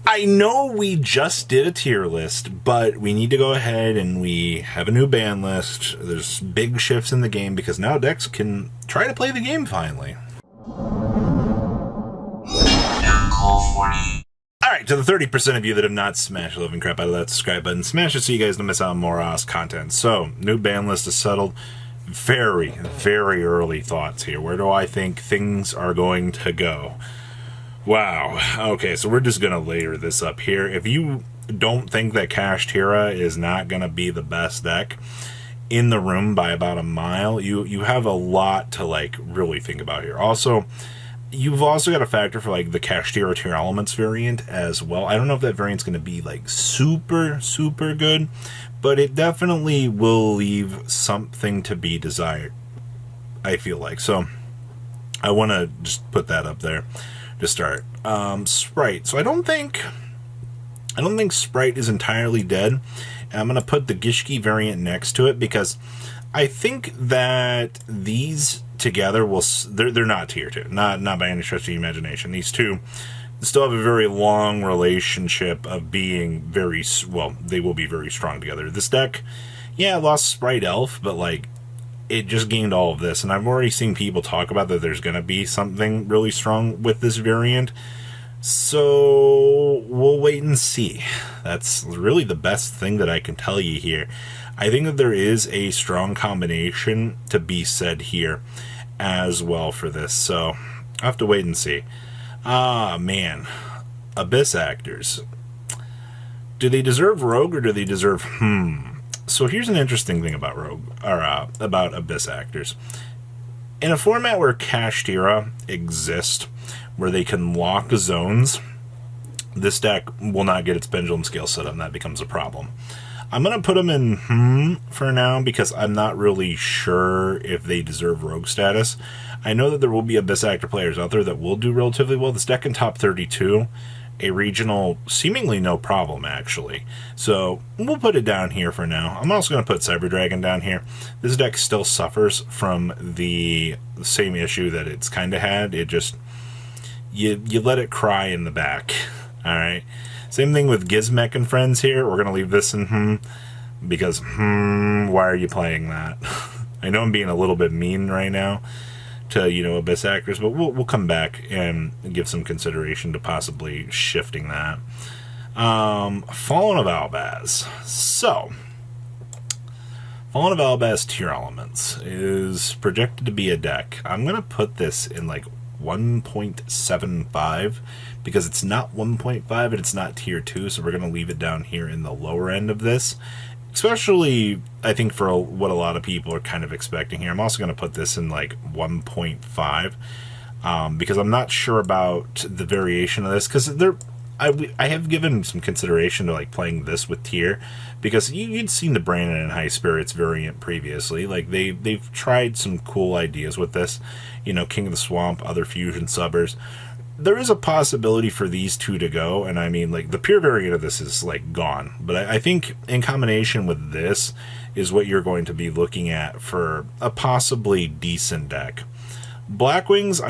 I know we just did a tier list, but we need to go ahead and we have a new ban list. There's big shifts in the game because now decks can try to play the game finally. Alright, to the 30% of you that have not smashed the living crap out of that subscribe button, smash it so you guys don't miss out on more OS content. So, new ban list is settled. Very, very early thoughts here. Where do I think things are going to go? Wow. Okay, so we're just going to layer this up here. If you don't think that Kashtira is not going to be the best deck in the room by about a mile, you have a lot to, like, really think about here. Also, you've also got to factor for, like, the Kashtira Tier Elements variant as well. I don't know if that variant's going to be, like, super, super good, but it definitely will leave something to be desired, I feel like. So, I want to just put that up there to start. Sprite. So I don't think Sprite is entirely dead. And I'm going to put the Gishki variant next to it because I think that these together will... They're not tier 2. Not by any stretch of the imagination. These two still have a very long relationship of being very... Well, they will be very strong together. This deck, yeah, lost Sprite Elf, but, like, it just gained all of this, and I've already seen people talk about that there's going to be something really strong with this variant, so we'll wait and see. That's really the best thing that I can tell you here. I think that there is a strong combination to be said here as well for this, so I'll have to wait and see. Ah, man. Abyss Actors. Do they deserve Rogue, or do they deserve So here's an interesting thing about Rogue, or about Abyss Actors. In a format where Kashtira exists, where they can lock zones, this deck will not get its Pendulum Scale set up, and that becomes a problem. I'm going to put them in for now, because I'm not really sure if they deserve Rogue status. I know that there will be Abyss Actor players out there that will do relatively well. This deck in top 32... a regional, seemingly no problem, actually. So, we'll put it down here for now. I'm also going to put Cyber Dragon down here. This deck still suffers from the same issue that it's kind of had. It just, you let it cry in the back. Alright? Same thing with Gizmek and Friends here. We're going to leave this in because, why are you playing that? I know I'm being a little bit mean right now to, Abyss Actors, but we'll come back and give some consideration to possibly shifting that. Fallen of Albaz. So, Fallen of Albaz Tier Elements is projected to be a deck. I'm going to put this in, like, 1.75, because it's not 1.5 and it's not Tier 2, so we're going to leave it down here in the lower end of this. Especially, I think, for what a lot of people are kind of expecting here. I'm also going to put this in, like, 1.5, because I'm not sure about the variation of this, because I have given some consideration to, like, playing this with tier, because you'd seen the Brandon and High Spirits variant previously. Like, they've tried some cool ideas with this, King of the Swamp, other fusion subbers. There is a possibility for these two to go, and I mean, like, the pure variant of this is, like, gone. But I think in combination with this is what you're going to be looking at for a possibly decent deck. Blackwings,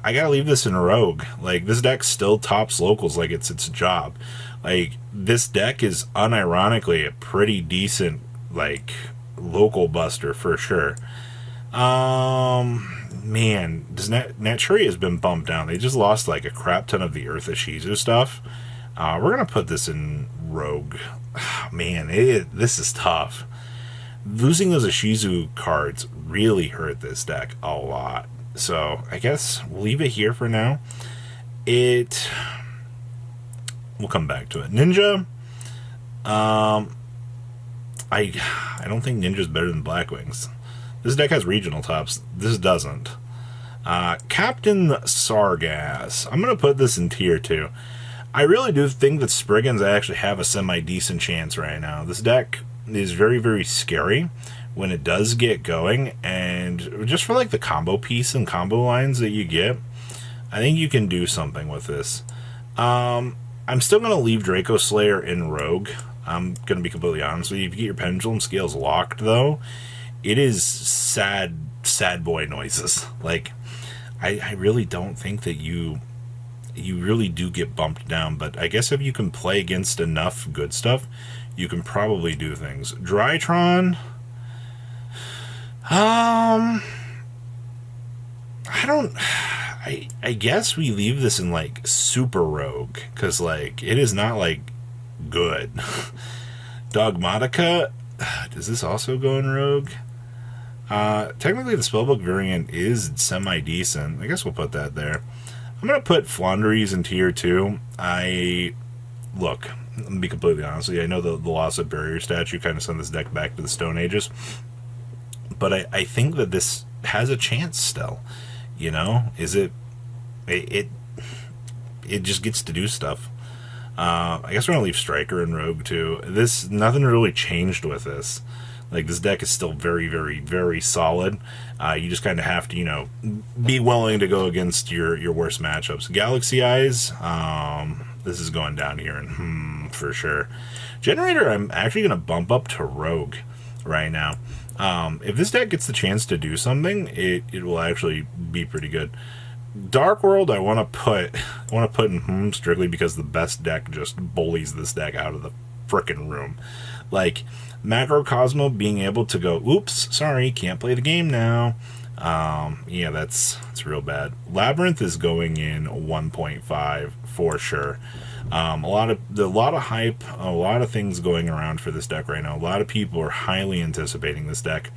I gotta leave this in Rogue. Like, this deck still tops locals like it's its job. Like, this deck is unironically a pretty decent, like, local buster for sure. Man, Naturia has been bumped down. They just lost, like, a crap ton of the Earth Ishizu stuff. We're going to put this in Rogue. Man, this is tough. Losing those Ishizu cards really hurt this deck a lot. So, I guess we'll leave it here for now. We'll come back to it. Ninja. I don't think Ninja's better than Blackwings. This deck has regional tops. This doesn't. Captain Sargass. I'm going to put this in tier 2. I really do think that Spriggans actually have a semi-decent chance right now. This deck is very, very scary when it does get going. And just for, like, the combo piece and combo lines that you get, I think you can do something with this. I'm still going to leave Draco Slayer in Rogue. I'm going to be completely honest with you. If you get your Pendulum Scales locked, though, it is sad boy noises. Like, I really don't think that you you really do get bumped down. But I guess if you can play against enough good stuff, you can probably do things. Drytron, I don't. I guess we leave this in like Super Rogue, because like it is not like good. Dogmatica, does this also go in Rogue? Technically the spellbook variant is semi-decent. I guess we'll put that there. I'm going to put Flandres in tier 2. Look, let me be completely honest with you. I know the loss of barrier statue kind of sent this deck back to the Stone Ages. But I think that this has a chance still. You know? It just gets to do stuff. I guess we're going to leave Striker and Rogue too. Nothing really changed with this. Like, this deck is still very, very, very solid. You just kind of have to, be willing to go against your worst matchups. Galaxy Eyes, this is going down here, and for sure. Generator, I'm actually going to bump up to Rogue right now. If this deck gets the chance to do something, it will actually be pretty good. Dark World, I want to put in strictly because the best deck just bullies this deck out of the frickin' room. Like, Macrocosmo being able to go, oops, sorry, can't play the game now. Yeah, that's real bad. Labyrinth is going in 1.5 for sure. A lot of hype, a lot of things going around for this deck right now. A lot of people are highly anticipating this deck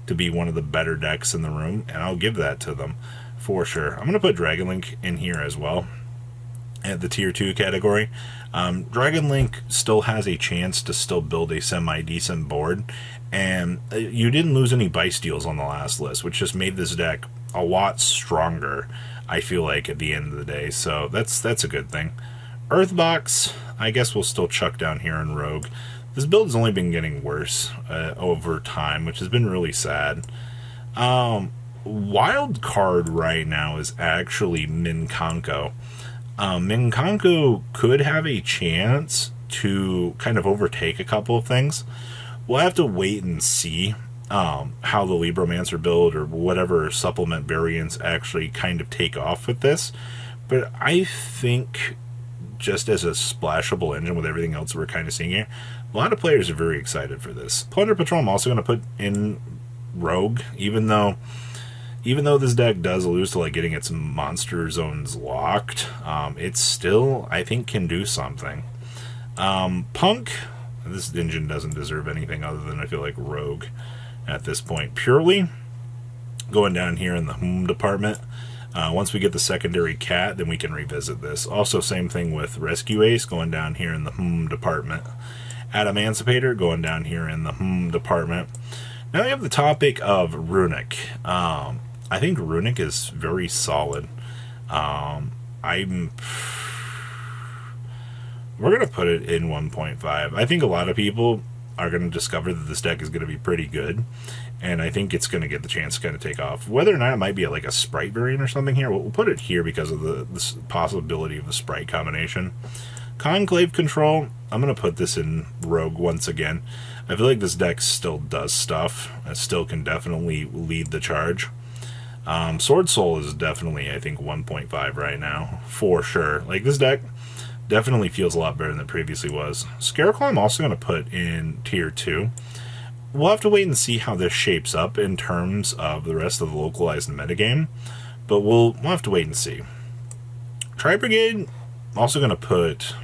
to be one of the better decks in the room, and I'll give that to them for sure. I'm going to put Dragon Link in here as well at the tier 2 category. Dragon Link still has a chance to still build a semi-decent board, and you didn't lose any buy steals on the last list, which just made this deck a lot stronger, I feel like, at the end of the day. So that's a good thing. Earthbox, I guess we'll still chuck down here in Rogue. This build has only been getting worse over time, which has been really sad. Wild card right now is actually Minkanko. Minkanko could have a chance to kind of overtake a couple of things. We'll have to wait and see how the Libromancer build or whatever supplement variants actually kind of take off with this. But I think, just as a splashable engine with everything else we're kind of seeing here, a lot of players are very excited for this. Plunder Patrol I'm also going to put in Rogue, even though this deck does lose to like getting its monster zones locked, it still, I think, can do something. Punk, this engine doesn't deserve anything other than, I feel like, Rogue at this point. Purely, going down here in the department. Once we get the secondary cat, then we can revisit this. Also, same thing with Rescue Ace, going down here in the department. Adamantipator, going down here in the department. Now we have the topic of Runic. I think Runic is very solid. We're going to put it in 1.5. I think a lot of people are going to discover that this deck is going to be pretty good, and I think it's going to get the chance to kind of take off. Whether or not it might be like a Sprite variant or something here, we'll put it here because of the possibility of the Sprite combination. Conclave Control, I'm going to put this in Rogue once again. I feel like this deck still does stuff. It still can definitely lead the charge. Sword Soul is definitely, I think, 1.5 right now, for sure. Like, this deck definitely feels a lot better than it previously was. Scareclaw I'm also going to put in tier 2. We'll have to wait and see how this shapes up in terms of the rest of the localized metagame, but we'll have to wait and see. Tri-Brigade, I'm also going to put...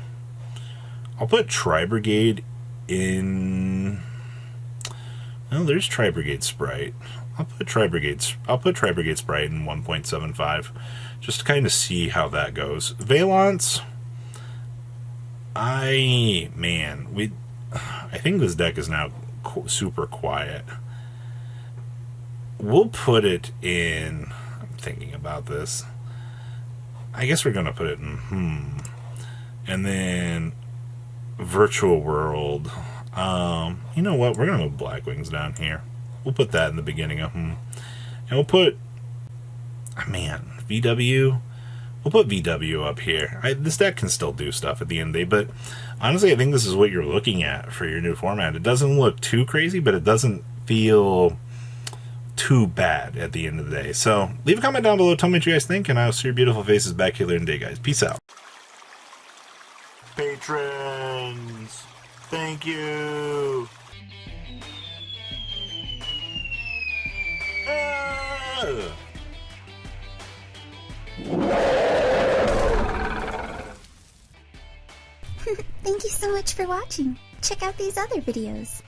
I'll put Tri-Brigade in... Well, there's Tri-Brigade Sprite. I'll put Tri-Brigade Sprite in 1.75, just to kind of see how that goes. Valance, I think this deck is now super quiet. We'll put it in... I'm thinking about this. I guess we're going to put it in and then Virtual World. You know what? We're going to move Black Wings down here. We'll put that in the beginning of And we'll put... VW. We'll put VW up here. This deck can still do stuff at the end of the day, but honestly, I think this is what you're looking at for your new format. It doesn't look too crazy, but it doesn't feel too bad at the end of the day. So leave a comment down below. Tell me what you guys think, and I'll see your beautiful faces back here later in the day, guys. Peace out. Patrons, thank you. Thank you so much for watching. Check out these other videos.